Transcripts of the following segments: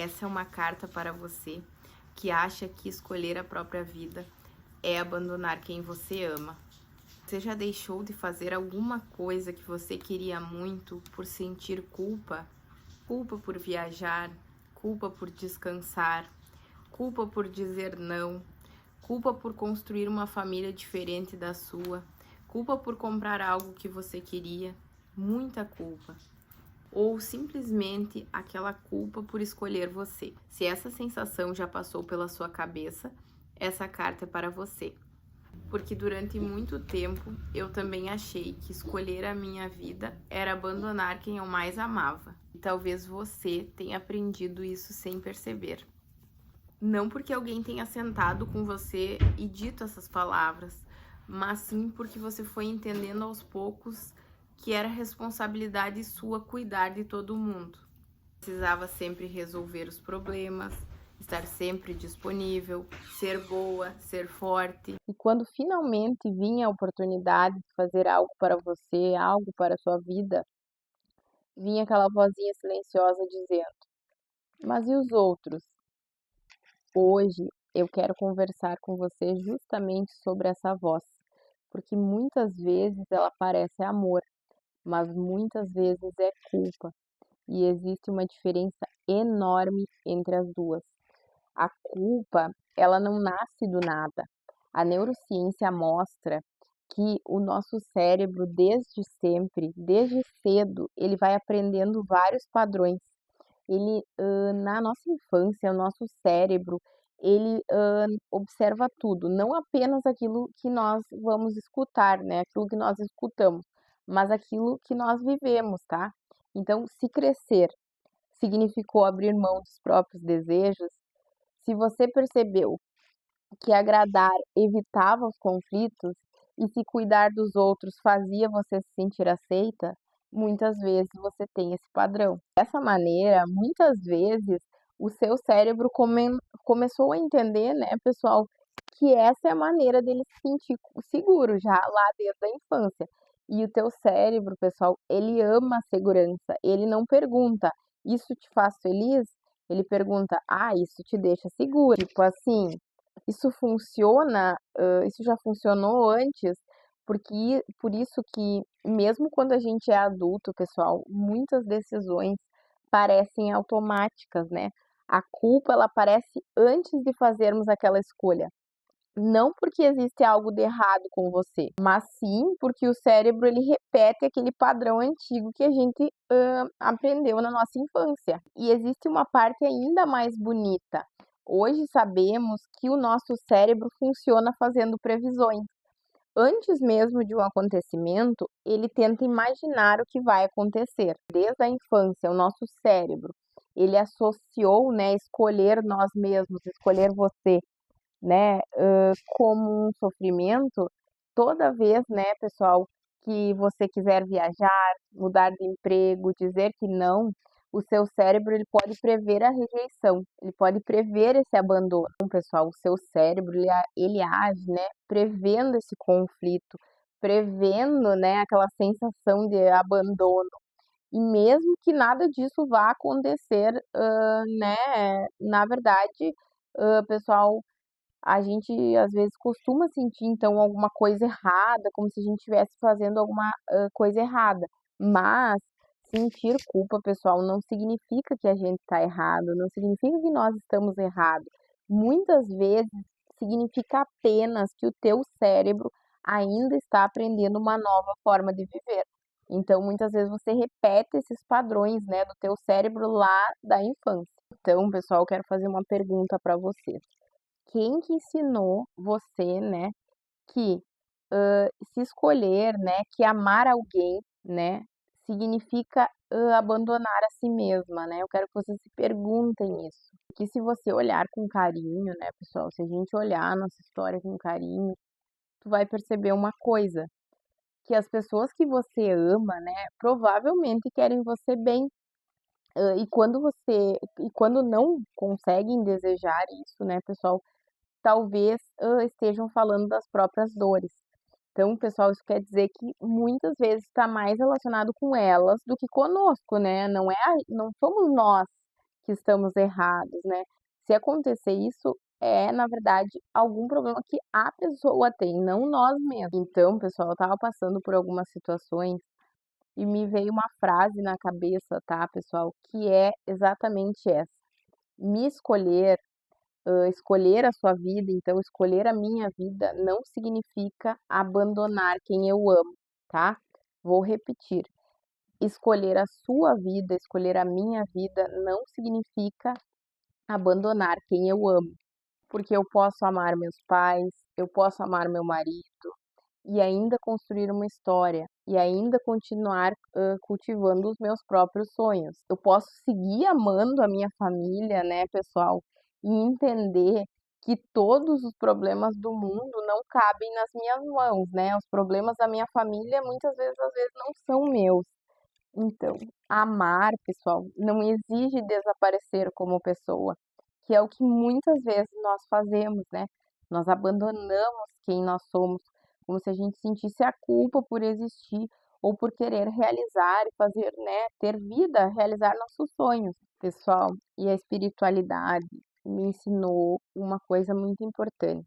Essa é uma carta para você que acha que escolher a própria vida é abandonar quem você ama. Você já deixou de fazer alguma coisa que você queria muito por sentir culpa? Culpa por viajar, culpa por descansar, culpa por dizer não, culpa por construir uma família diferente da sua, culpa por comprar algo que você queria, muita culpa. Ou simplesmente aquela culpa por escolher você. Se essa sensação já passou pela sua cabeça, essa carta é para você. Porque durante muito tempo eu também achei que escolher a minha vida era abandonar quem eu mais amava. E talvez você tenha aprendido isso sem perceber. Não porque alguém tenha sentado com você e dito essas palavras, mas sim porque você foi entendendo aos poucos que era responsabilidade sua cuidar de todo mundo. Precisava sempre resolver os problemas, estar sempre disponível, ser boa, ser forte. E quando finalmente vinha a oportunidade de fazer algo para você, algo para a sua vida, vinha aquela vozinha silenciosa dizendo: mas e os outros? Hoje eu quero conversar com você justamente sobre essa voz, porque muitas vezes ela parece amor, mas muitas vezes é culpa, e existe uma diferença enorme entre as duas. A culpa, ela não nasce do nada. A neurociência mostra que o nosso cérebro, desde sempre, desde cedo, ele vai aprendendo vários padrões. Ele, na nossa infância, o nosso cérebro, ele observa tudo, não apenas aquilo que nós vamos escutar, né? Aquilo que nós escutamos, mas aquilo que nós vivemos, tá? Então, se crescer significou abrir mão dos próprios desejos, se você percebeu que agradar evitava os conflitos e se cuidar dos outros fazia você se sentir aceita, muitas vezes você tem esse padrão. Dessa maneira, muitas vezes o seu cérebro começou a entender, né, pessoal, que essa é a maneira dele se sentir seguro já lá desde a infância. E o teu cérebro, pessoal, ele ama a segurança. Ele não pergunta: isso te faz feliz? Ele pergunta: ah, isso te deixa seguro. Tipo assim, isso funciona, isso já funcionou antes, porque por isso que mesmo quando a gente é adulto, pessoal, muitas decisões parecem automáticas, né? A culpa ela aparece antes de fazermos aquela escolha. Não porque existe algo de errado com você, mas sim porque o cérebro ele repete aquele padrão antigo que a gente aprendeu na nossa infância. E existe uma parte ainda mais bonita. Hoje sabemos que o nosso cérebro funciona fazendo previsões. Antes mesmo de um acontecimento, ele tenta imaginar o que vai acontecer. Desde a infância, o nosso cérebro, ele associou, né, escolher nós mesmos, escolher você, né, como um sofrimento, toda vez, né, pessoal, que você quiser viajar, mudar de emprego, dizer que não, o seu cérebro ele pode prever a rejeição, ele pode prever esse abandono. Então, pessoal, o seu cérebro ele age, né, prevendo esse conflito, prevendo, né, aquela sensação de abandono. E mesmo que nada disso vá acontecer, né, na verdade, pessoal, a gente às vezes costuma sentir então alguma coisa errada, como se a gente estivesse fazendo alguma coisa errada. Mas sentir culpa, pessoal, não significa que a gente está errado, não significa que nós estamos errados. Muitas vezes significa apenas que o teu cérebro ainda está aprendendo uma nova forma de viver. Então, muitas vezes você repete esses padrões, né, do teu cérebro lá da infância. Então, pessoal, eu quero fazer uma pergunta para vocês. Quem que ensinou você, né, que se escolher, né, que amar alguém, né, significa abandonar a si mesma, né? Eu quero que vocês se perguntem isso. Porque se você olhar com carinho, né, pessoal, se a gente olhar a nossa história com carinho, tu vai perceber uma coisa, que as pessoas que você ama, né, provavelmente querem você bem. E quando não conseguem desejar isso, né, pessoal, talvez, estejam falando das próprias dores. Então, pessoal, isso quer dizer que muitas vezes está mais relacionado com elas do que conosco, né, não somos nós que estamos errados, né? Se acontecer isso, é, na verdade, algum problema que a pessoa tem, não nós mesmos. Então, pessoal, eu estava passando por algumas situações e me veio uma frase na cabeça, tá, pessoal, que é exatamente essa. Me escolher, escolher a sua vida, então escolher a minha vida não significa abandonar quem eu amo, tá? Vou repetir. Escolher a sua vida, escolher a minha vida não significa abandonar quem eu amo, porque eu posso amar meus pais, eu posso amar meu marido e ainda construir uma história e ainda continuar cultivando os meus próprios sonhos. Eu posso seguir amando a minha família, né, pessoal, e entender que todos os problemas do mundo não cabem nas minhas mãos, né? Os problemas da minha família muitas vezes, às vezes, não são meus. Então, amar, pessoal, não exige desaparecer como pessoa, que é o que muitas vezes nós fazemos, né? Nós abandonamos quem nós somos, como se a gente sentisse a culpa por existir ou por querer realizar e fazer, né, ter vida, realizar nossos sonhos, pessoal. E a espiritualidade me ensinou uma coisa muito importante,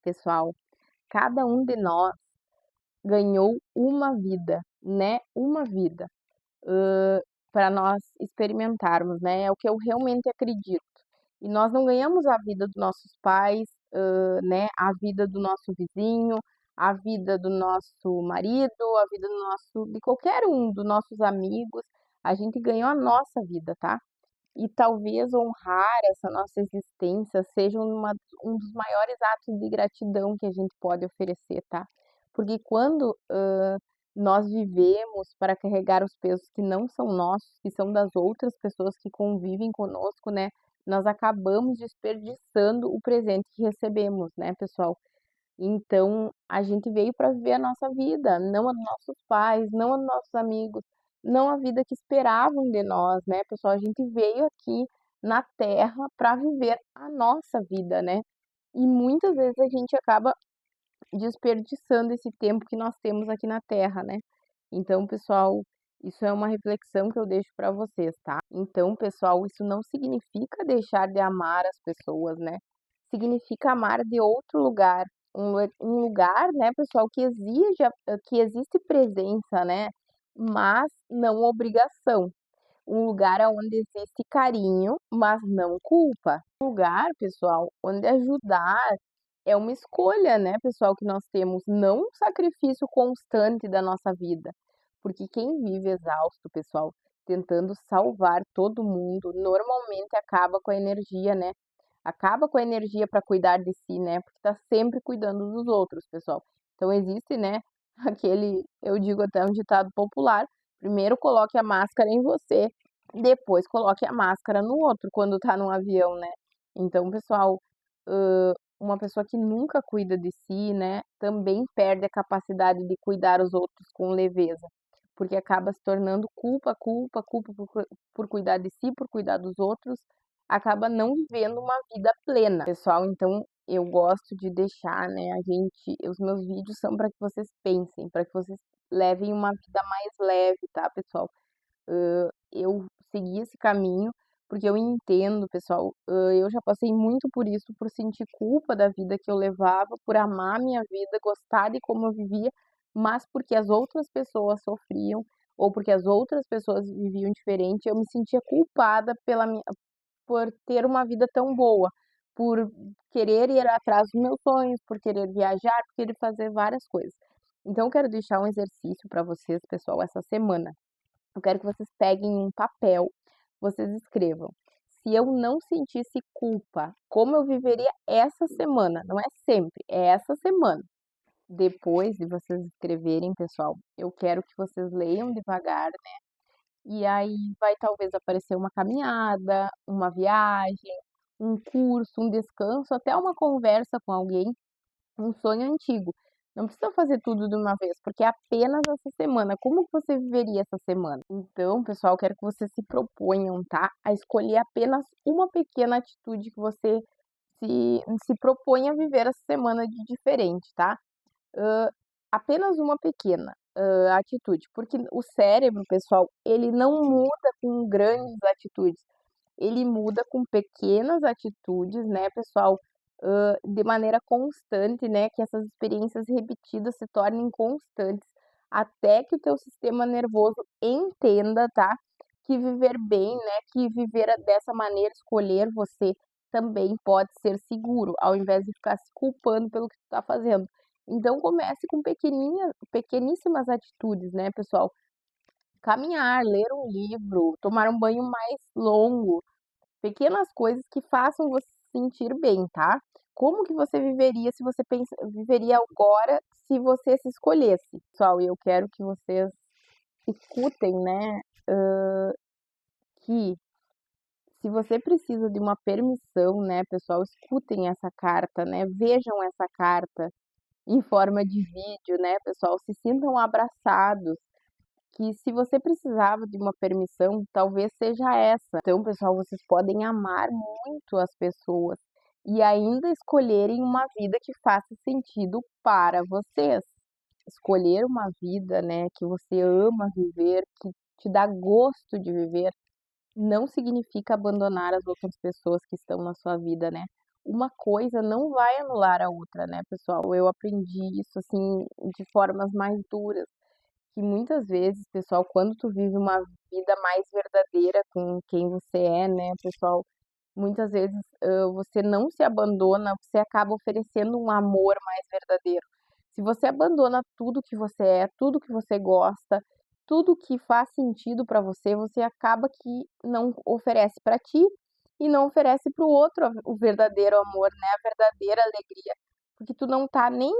pessoal. Cada um de nós ganhou uma vida, né? Uma vida para nós experimentarmos, né? É o que eu realmente acredito. E nós não ganhamos a vida dos nossos pais, né? A vida do nosso vizinho, a vida do nosso marido, a vida do nosso, de qualquer um dos nossos amigos. A gente ganhou a nossa vida, tá? E talvez honrar essa nossa existência seja um dos maiores atos de gratidão que a gente pode oferecer, tá? Porque quando nós vivemos para carregar os pesos que não são nossos, que são das outras pessoas que convivem conosco, né? Nós acabamos desperdiçando o presente que recebemos, né, pessoal? Então, a gente veio para viver a nossa vida, não a dos nossos pais, não a dos nossos amigos, não a vida que esperavam de nós, né, pessoal? A gente veio aqui na Terra para viver a nossa vida, né? E muitas vezes a gente acaba desperdiçando esse tempo que nós temos aqui na Terra, né? Então, pessoal, isso é uma reflexão que eu deixo para vocês, tá? Então, pessoal, isso não significa deixar de amar as pessoas, né? Significa amar de outro lugar, um lugar, né, pessoal, que exige, que existe presença, né? Mas não obrigação. Um lugar onde existe carinho, mas não culpa. Um lugar, pessoal, onde ajudar é uma escolha, né, pessoal, que nós temos, não um sacrifício constante da nossa vida. Porque quem vive exausto, pessoal, tentando salvar todo mundo, normalmente acaba com a energia, né? Acaba com a energia para cuidar de si, né? Porque tá sempre cuidando dos outros, pessoal. Então existe, né, aquele, eu digo até um ditado popular, primeiro coloque a máscara em você, depois coloque a máscara no outro quando tá num avião, né? Então, pessoal, uma pessoa que nunca cuida de si, né, também perde a capacidade de cuidar os outros com leveza, porque acaba se tornando culpa por cuidar de si, por cuidar dos outros, acaba não vivendo uma vida plena. Pessoal, então eu gosto de deixar, né, os meus vídeos são para que vocês pensem, para que vocês levem uma vida mais leve, tá, pessoal? Eu segui esse caminho, porque eu entendo, pessoal, eu já passei muito por isso, por sentir culpa da vida que eu levava, por amar a minha vida, gostar de como eu vivia, mas porque as outras pessoas sofriam, ou porque as outras pessoas viviam diferente, eu me sentia culpada por ter uma vida tão boa, por querer ir atrás dos meus sonhos, por querer viajar, por querer fazer várias coisas. Então, eu quero deixar um exercício para vocês, pessoal, essa semana. Eu quero que vocês peguem um papel, vocês escrevam. Se eu não sentisse culpa, como eu viveria essa semana? Não é sempre, é essa semana. Depois de vocês escreverem, pessoal, eu quero que vocês leiam devagar, e aí vai talvez aparecer uma caminhada, uma viagem, um curso, um descanso, até uma conversa com alguém, um sonho antigo. Não precisa fazer tudo de uma vez, porque é apenas essa semana. Como que você viveria essa semana? Então, pessoal, quero que vocês se proponham, tá? A escolher apenas uma pequena atitude que você se propõe a viver essa semana de diferente, tá? Apenas uma pequena atitude, porque o cérebro, pessoal, ele não muda com grandes atitudes. ele muda com pequenas atitudes, né, pessoal, de maneira constante, né, que essas experiências repetidas se tornem constantes, até que o teu sistema nervoso entenda, tá, que viver bem, né, que viver dessa maneira, escolher você também pode ser seguro, ao invés de ficar se culpando pelo que tu tá fazendo. Então comece com pequeníssimas atitudes, né, pessoal. Caminhar, ler um livro, tomar um banho mais longo, pequenas coisas que façam você se sentir bem, tá? Como que você viveria se você viveria agora se você se escolhesse? Pessoal, eu quero que vocês escutem, né, que se você precisa de uma permissão, né, pessoal, escutem essa carta, né? Vejam essa carta em forma de vídeo, né, pessoal? Se sintam abraçados. Que se você precisava de uma permissão, talvez seja essa. Então, pessoal, vocês podem amar muito as pessoas e ainda escolherem uma vida que faça sentido para vocês. Escolher uma vida, né, que você ama viver, que te dá gosto de viver, não significa abandonar as outras pessoas que estão na sua vida, né? Uma coisa não vai anular a outra, né, pessoal? Eu aprendi isso assim de formas mais duras que muitas vezes, pessoal, quando tu vive uma vida mais verdadeira com quem você é, né, pessoal, muitas vezes você não se abandona, você acaba oferecendo um amor mais verdadeiro. Se você abandona tudo que você é, tudo que você gosta, tudo que faz sentido para você, você acaba que não oferece para ti e não oferece para o outro o verdadeiro amor, né, a verdadeira alegria, porque tu não tá nem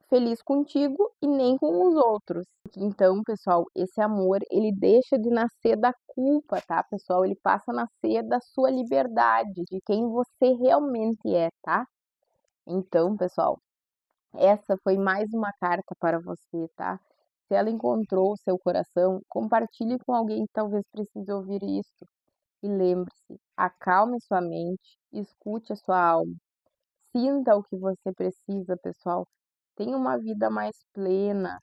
feliz contigo e nem com os outros. Então, pessoal, esse amor, ele deixa de nascer da culpa, tá, pessoal? Ele passa a nascer da sua liberdade, de quem você realmente é, tá? Então, pessoal, essa foi mais uma carta para você, tá? Se ela encontrou o seu coração, compartilhe com alguém que talvez precise ouvir isso. E lembre-se, acalme sua mente, escute a sua alma. Sinta o que você precisa, pessoal. Tenha uma vida mais plena.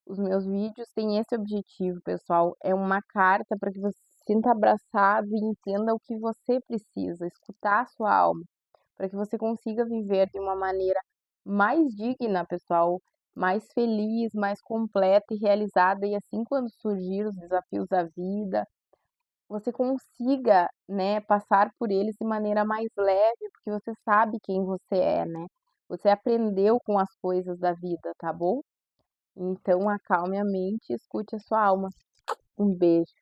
Os meus vídeos têm esse objetivo, pessoal. É uma carta para que você se sinta abraçado e entenda o que você precisa, escutar a sua alma, para que você consiga viver de uma maneira mais digna, pessoal, mais feliz, mais completa e realizada. E assim, quando surgir os desafios da vida, você consiga, né, passar por eles de maneira mais leve, porque você sabe quem você é, né? Você aprendeu com as coisas da vida, tá bom? Então acalme a mente e escute a sua alma. Um beijo.